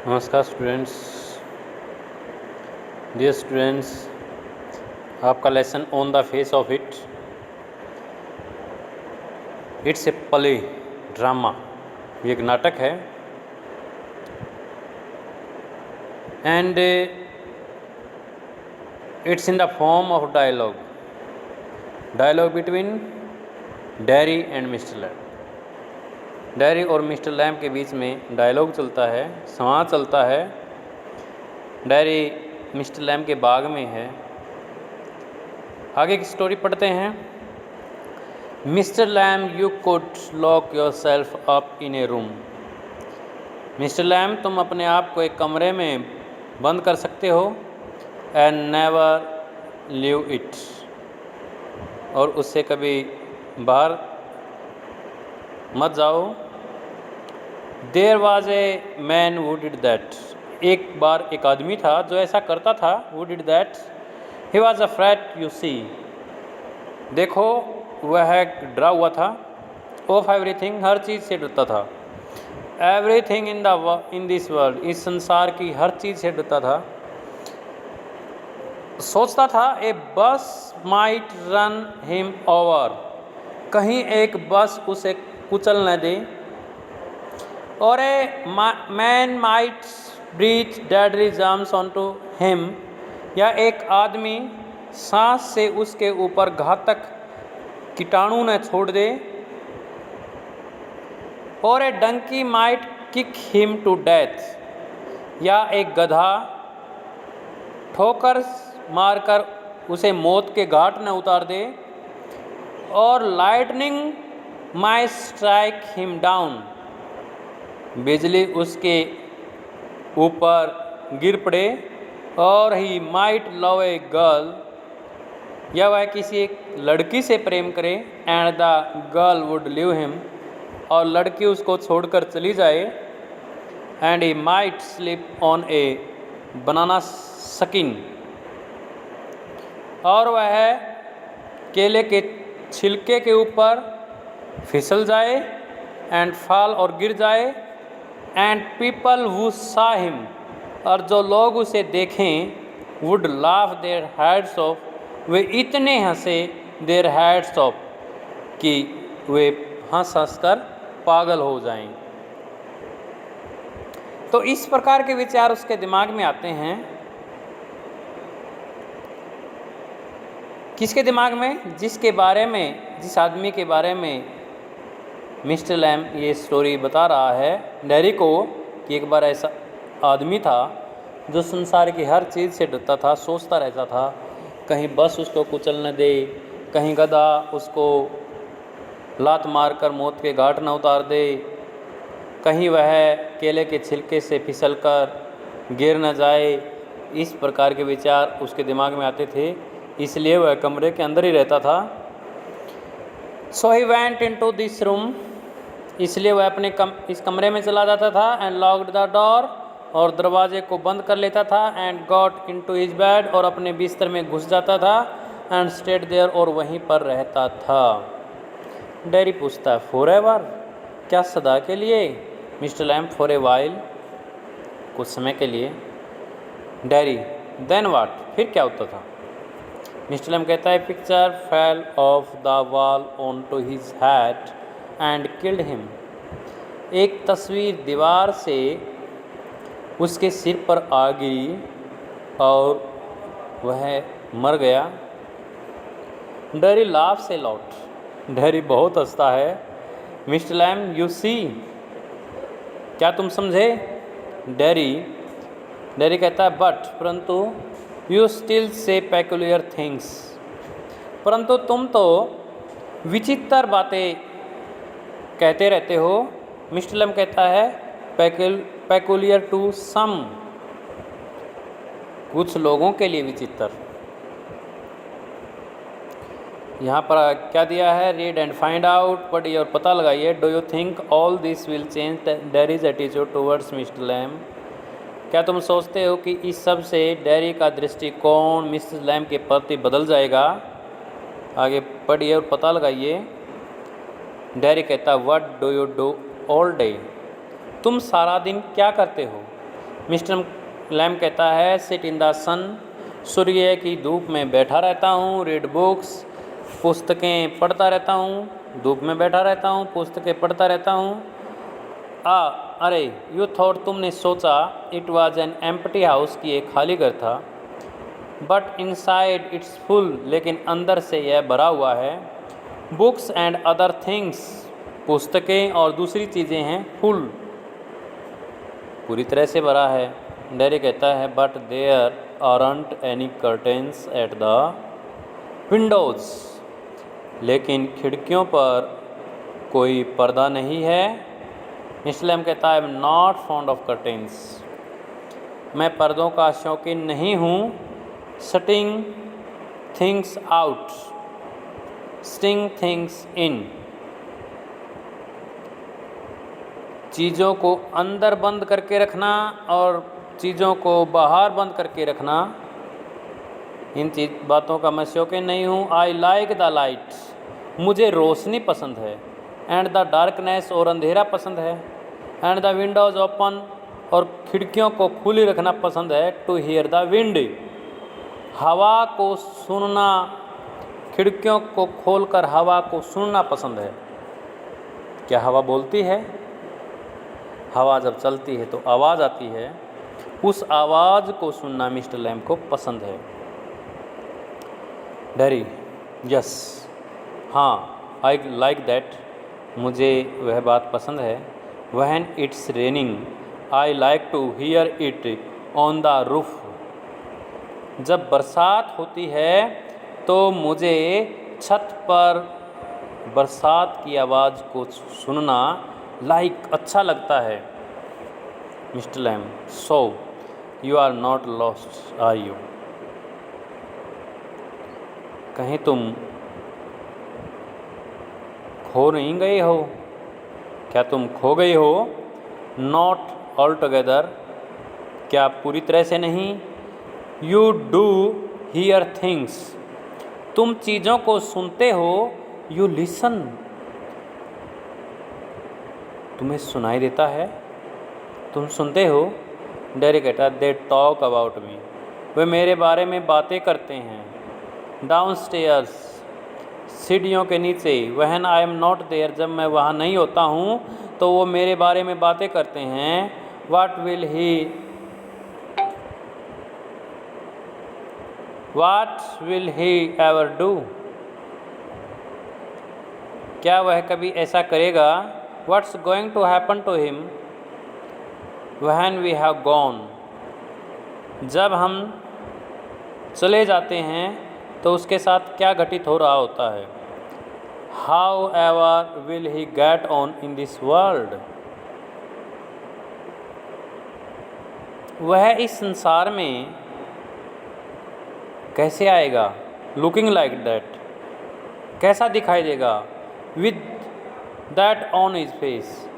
नमस्कार students. Dear students, आपका lesson on the face of it, it's a play drama. ये एक नाटक है and it's in the form of dialogue between Derry and Mister Lamb. डैरी और Mister Lamb के बीच में डायलॉग चलता है, संवाद चलता है। डैरी मिस्टर लैम्ब के बाग में है। आगे की स्टोरी पढ़ते हैं। Mister lamb, you could lock your self up in A room. Mister lamb, तुम अपने आप को एक कमरे में बंद कर सकते हो एंड नेवर लीव इट, और उससे कभी बाहर मत जाओ। There was a man who did that. एक बार एक आदमी था जो ऐसा करता था। Who did that? He was afraid you see. देखो, वह डरा हुआ था। ऑफ एवरीथिंग, हर चीज़ से डरता था। एवरीथिंग इन दिस वर्ल्ड, इस संसार की हर चीज़ से डरता था। सोचता था ए बस माइट रन हिम ओवर, कहीं एक बस उसे कुचल न दे। और a man might breathe deadly germs onto him, या एक आदमी सांस से उसके ऊपर घातक कीटाणु न छोड़ दे। और a donkey might kick him to death, या एक गधा ठोकर मारकर उसे मौत के घाट न उतार दे। और lightning might strike him down, बिजली उसके ऊपर गिर पड़े। और he might love a girl, या वह किसी एक लड़की से प्रेम करे and the girl would live him, और लड़की उसको छोड़कर चली जाए। And he might slip on A banana skin, और वह केले के छिलके के ऊपर फिसल जाए एंड फॉल, और गिर जाए। And people who saw him, और जो लोग उसे देखें, would laugh their heads off, वे इतने हंसे देयर हेड्स ऑफ कि वे हंस हंस कर पागल हो जाएं। तो इस प्रकार के विचार उसके दिमाग में आते हैं। किसके दिमाग में? जिस आदमी के बारे में मिस्टर लैम्ब ये स्टोरी बता रहा है डैरी को, कि एक बार ऐसा आदमी था जो संसार की हर चीज़ से डरता था। सोचता रहता था कहीं बस उसको कुचल न दे, कहीं गधा उसको लात मारकर मौत के घाट न उतार दे, कहीं वह केले के छिलके से फिसलकर गिर न जाए। इस प्रकार के विचार उसके दिमाग में आते थे, इसलिए वह कमरे के अंदर ही रहता था। So he went into this room, इसलिए वह अपने इस कमरे में चला जाता था। एंड लॉक्ड द डोर, और दरवाजे को बंद कर लेता था। And got into his bed, और अपने बिस्तर में घुस जाता था। एंड स्टेड देयर, और वहीं पर रहता था। डैरी पूछता है, फॉर एवर, क्या सदा के लिए? Mister lamb, for a while, कुछ समय के लिए। डैरी, देन व्हाट, फिर क्या होता था? मिस्टर लैम्ब कहता है, picture fell off the wall onto his head and killed him. एक तस्वीर दीवार से उसके सिर पर आ गिरी और वह मर गया। डैरी लाफ से लॉट, डैरी बहुत हंसता है। मिस्टर लैम्ब, यू सी, क्या तुम समझे? डैरी कहता है, बट, परंतु, you still say peculiar things, परंतु तुम तो विचित्र बातें कहते रहते हो। मिस्टर लैम्ब कहता है, पेक्युलियर टू सम, कुछ लोगों के लिए विचित्र। यहाँ पर क्या दिया है? रीड एंड फाइंड आउट, पढ़िए और पता लगाइए। Do you think all this will change Derry's attitude towards mister Lamb? क्या तुम सोचते हो कि इस सब से डैरी का दृष्टिकोण मिस्टर लैम्ब के प्रति बदल जाएगा? आगे पढ़िए और पता लगाइए। डैरी कहता, what do you do all day? तुम सारा दिन क्या करते हो? मिस्टर लैम कहता है सिट इन द सन, सूर्य की धूप में बैठा रहता हूँ। रीड बुक्स, पुस्तकें पढ़ता रहता हूँ। धूप में बैठा रहता हूँ, पुस्तकें पढ़ता रहता हूँ। अरे यू थॉट, तुमने सोचा, it was an empty house, की एक खाली घर था। बट इनसाइड इट्स फुल, लेकिन अंदर से यह भरा हुआ है। बुक्स एंड अदर थिंग्स, पुस्तकें और दूसरी चीज़ें हैं। फुल, पूरी तरह से भरा है। डेरी कहता है but there aren't any curtains at the windows, लेकिन खिड़कियों पर कोई पर्दा नहीं है। मिस्टर लैम कहता है I am not fond of curtains, मैं पर्दों का शौकीन नहीं हूँ। Shutting things out, shutting things in, चीज़ों को अंदर बंद करके रखना और चीज़ों को बाहर बंद करके रखना, इन बातों का मैं शौकीन नहीं हूँ। आई लाइक द लाइट, मुझे रोशनी पसंद है। एंड द डार्कनेस, और अंधेरा पसंद है। एंड द विंडोज़ ओपन, और खिड़कियों को खुली रखना पसंद है। टू हियर द विंड, हवा को सुनना, खिड़कियों को खोलकर हवा को सुनना पसंद है। क्या हवा बोलती है? हवा जब चलती है तो आवाज़ आती है, उस आवाज़ को सुनना मिस्टर लैम को पसंद है। डैरी, यस, हाँ, आई लाइक दैट, मुझे वह बात पसंद है। When it's raining I like to hear it on the roof, जब बरसात होती है तो मुझे छत पर बरसात की आवाज़ को सुनना अच्छा लगता है। Mister Lamb, so you are not lost are you, कहीं तुम खो नहीं गए हो? क्या तुम खो गए हो? नॉट ऑल टुगेदर, क्या पूरी तरह से नहीं? यू डू हियर थिंग्स, तुम चीज़ों को सुनते हो। यू लिसन, तुम्हें सुनाई देता है, तुम सुनते हो। डेरी कहता है दे टॉक अबाउट मी, वे मेरे बारे में बातें करते हैं। डाउन स्टेयर्स, सीढ़ियों के नीचे। When I am not there, जब मैं वहाँ नहीं होता हूँ तो वो मेरे बारे में बातें करते हैं। What will he ever do, क्या वह कभी ऐसा करेगा? What's going to happen to him when we have gone, जब हम चले जाते हैं तो उसके साथ क्या घटित हो रहा होता है? How ever will he get on in this world, वह इस संसार में कैसे आएगा? लुकिंग लाइक दैट, कैसा दिखाई देगा? With that on his face,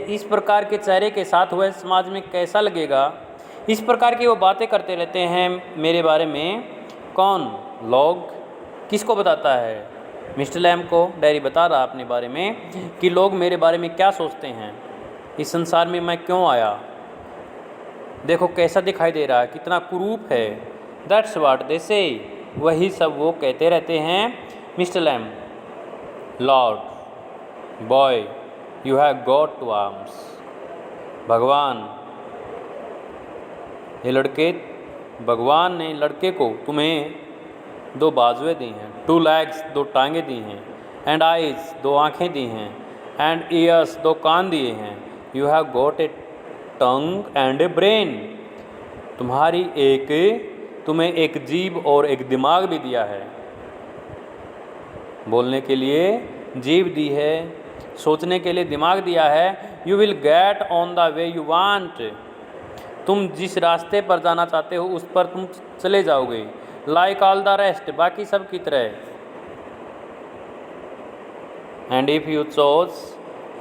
इस प्रकार के चेहरे के साथ वह समाज में कैसा लगेगा? इस प्रकार की वो बातें करते रहते हैं मेरे बारे में। कौन? लोग। किसको बताता है? मिस्टर लैम को डायरी बता रहा अपने बारे में कि लोग मेरे बारे में क्या सोचते हैं, इस संसार में मैं क्यों आया, देखो कैसा दिखाई दे रहा है, कितना कुरूप है। दैट्स व्हाट दे से, वही सब वो कहते रहते हैं। Mister Lamb, Lord, boy, you have got two arms, भगवान, ये लड़के, भगवान ने लड़के को तुम्हें 2 बाजुएं दी हैं। 2 legs, 2 टांगें दी हैं। एंड आइज़, 2 आँखें दी हैं। एंड ईयर्स, 2 कान दिए हैं। You have got a tongue and A brain, तुम्हें एक जीभ और एक दिमाग भी दिया है। बोलने के लिए जीभ दी है, सोचने के लिए दिमाग दिया है। You will get on the way you want, तुम जिस रास्ते पर जाना चाहते हो उस पर तुम चले जाओगे। लाइक ऑल द रेस्ट, बाकी सब की तरह। And if you chose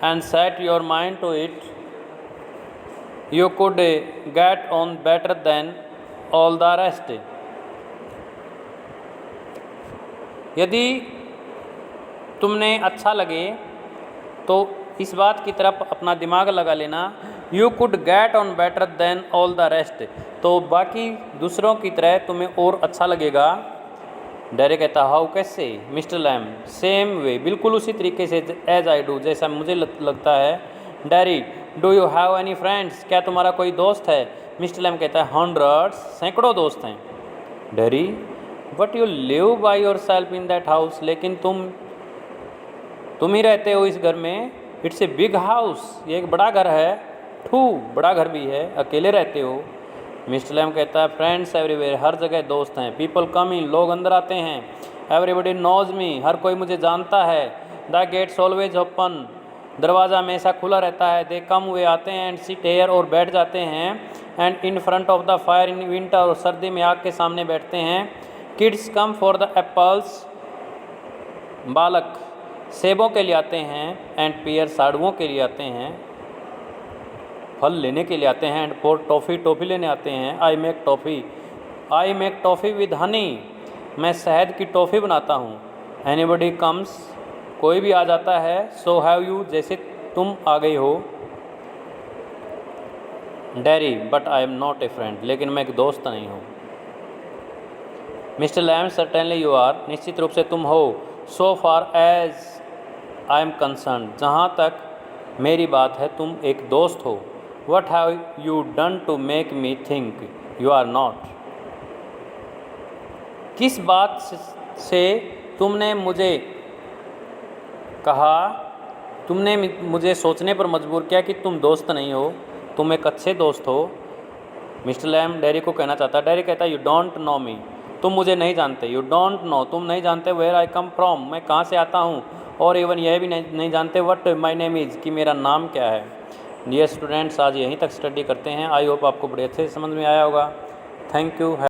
and set your mind to it, you could get on better than all the rest. यदि तुमने अच्छा लगे तो इस बात की तरफ अपना दिमाग लगा लेना you could get on better than all the rest, तो बाकी दूसरों की तरह तुम्हें और अच्छा लगेगा। डैरी कहता हाउ कैसे? मिस्टर लैम सेम वे, बिल्कुल उसी तरीके से एज आई डू, जैसा मुझे लगता है। Dairy do you have any friends, क्या तुम्हारा कोई दोस्त है? मिस्टर लैम कहता है हंड्रेड्स, सैकड़ों दोस्त हैं। Dairy but you live by your self in that house, लेकिन तुम ही रहते हो इस घर में। इट्स ए बिग हाउस, ये एक बड़ा घर है। ठू बड़ा घर भी है, अकेले रहते हो। मिस्टर लैम कहता है फ्रेंड्स एवरीवेयर, हर जगह दोस्त हैं। पीपल कम इन, लोग अंदर आते हैं। एवरीबडी नोज मी, हर कोई मुझे जानता है। द गेट्स ऑलवेज ओपन, दरवाज़ा हमेशा खुला रहता है। दे कम, वे आते हैं। एंड सिट हेयर, और बैठ जाते हैं। And in front of the fire in winter, और सर्दी में आग के सामने बैठते हैं। Kids come for the apples, बालक सेबों के लिए आते हैं। एंड पियर, साड़ुओं के लिए आते हैं, फल लेने के लिए आते हैं। एंड फॉर टॉफ़ी, टॉफ़ी लेने आते हैं। I make toffee with Honey, मैं शहद की टॉफ़ी बनाता हूँ। एनीबडी कम्स, कोई भी आ जाता है। सो हैव यू, जैसे तुम आ गई हो। Derry but I am not a friend, लेकिन मैं एक दोस्त नहीं हूँ। Mister Lamb certainly you are, निश्चित रूप से तुम हो। So far as I am concerned, जहाँ तक मेरी बात है तुम एक दोस्त हो। What have you done to make me think you are not, किस बात से तुमने मुझे कहा, तुमने मुझे सोचने पर मजबूर किया कि तुम दोस्त नहीं हो, तुम एक अच्छे दोस्त हो। मिस्टर लैम डैरी को कहना चाहता है। डैरी कहता है यू डोंट नो मी, तुम मुझे नहीं जानते। यू डोंट नो, तुम नहीं जानते। वेयर आई कम फ्रॉम, मैं कहाँ से आता हूँ। और इवन यह भी नहीं जानते व्हाट माय नेम इज़, कि मेरा नाम क्या है। डियर स्टूडेंट्स, आज यहीं तक स्टडी करते हैं। आई होप आपको बड़े अच्छे से समझ में आया होगा। Thank you.